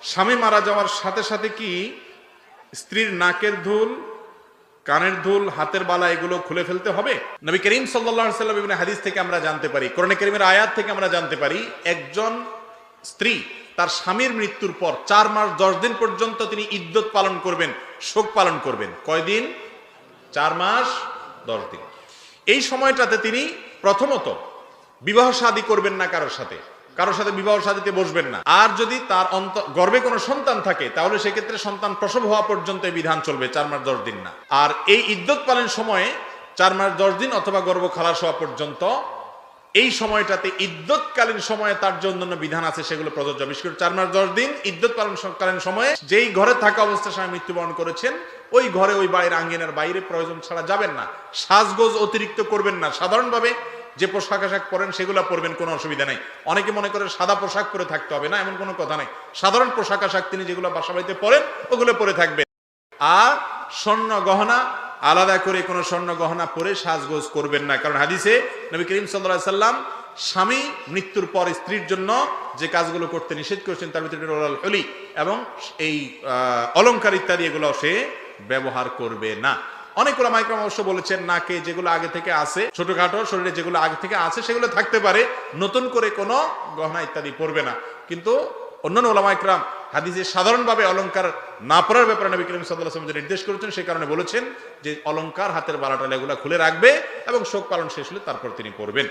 স্বামী মারা যাওয়ার সাথে সাথে কি স্ত্রীর নাকের দুল, কানের দুল, হাতের বালা এগুলো খুলে ফেলতে হবে? নবী করিম সাল্লাল্লাহু আলাইহি ওয়াসাল্লাম বিভিন্ন হাদিস থেকে আমরা জানতে পারি, কোরআন কারীমের আয়াত থেকে আমরা জানতে পারি, একজন স্ত্রী তার স্বামীর মৃত্যুর পর 4 মাস 10 দিন পর্যন্ত তিনি ইদ্যত পালন করবেন, শোক পালন করবেন। কয়দিন? 4 মাস 10 দিন। এই সময়টাতে তিনি প্রথমত বিবাহ শাদী করবেন না, কারোর সাথে বিবাহ শাদীতে বসবেন না। আর যদি তার গর্ভে কোনো সন্তান থাকে তাহলে সেক্ষেত্রে সন্তান প্রসব হওয়া পর্যন্ত এই বিধান চলবে, 4 মাস 10 দিন না। আর এই ইদ্যত পালন সময়ে 4 মাস 10 দিন অথবা গর্ভ খালাস হওয়া পর্যন্ত এই সময়টাতে ইদ্যতকালীন সময়ে তার যে অন্যান্য বিধান আছে সেগুলো প্রযোজ্য। বিশেষ করে 4 মাস 10 দিন ইদ্যত পালনকালীন সময়ে যেই ঘরে থাকা অবস্থায় স্বামী মৃত্যুবরণ করেছেন ওই ঘরে, ওই বাড়ির আঙ্গিনার বাইরে প্রয়োজন ছাড়া যাবেন না। সাজগোজ অতিরিক্ত করবেন না। সাধারণভাবে যে পোশাক আশাক পরেন সেগুলো পরবেন, কোনো অসুবিধা নেই। অনেকে মনে করে সাদা পোশাক পরে থাকতে হবে, না, এমন কোনো কথা নেই। সাধারণ পোশাক আশাক তিনি যেগুলো বাসা বাড়িতে পরেন ওগুলো পরে থাকবেন। আর স্বর্ণ গহনা, আলাদা করে কোনো স্বর্ণ গহনা পরে সাজগোজ করবেন না। কারণ হাদিসে নবী করিম সাল্লাল্লাহু আলাইহি সাল্লাম স্বামী মৃত্যুর পর স্ত্রীর জন্য যে কাজগুলো করতে নিষেধ করেছেন তার ভিতরে ওরাল হলি এবং এই অলংকার ইত্যাদি এগুলো সে ব্যবহার করবে না। অনেক ওলামা ইকরাম অবশ্য বলেছেন নাকে যেগুলো আগে থেকে আছে, ছোটখাটো শরীরে যেগুলো আগে থেকে আছে সেগুলো থাকতে পারে, নতুন করে কোনো গহনা ইত্যাদি পরবে না। কিন্তু অন্যান্য ওলামা ইকরাম হাদিসে সাধারণভাবে অলংকার না পরার ব্যাপারে নবী করিম সাল্লাল্লাহু আলাইহি ওয়াসাল্লাম নির্দেশ করেছেন, সেই কারণে বলেছেন যে অলংকার, হাতের বালাটাল এগুলো খুলে রাখবে এবং শোক পালন শেষ হলে তারপর তিনি পরবেন।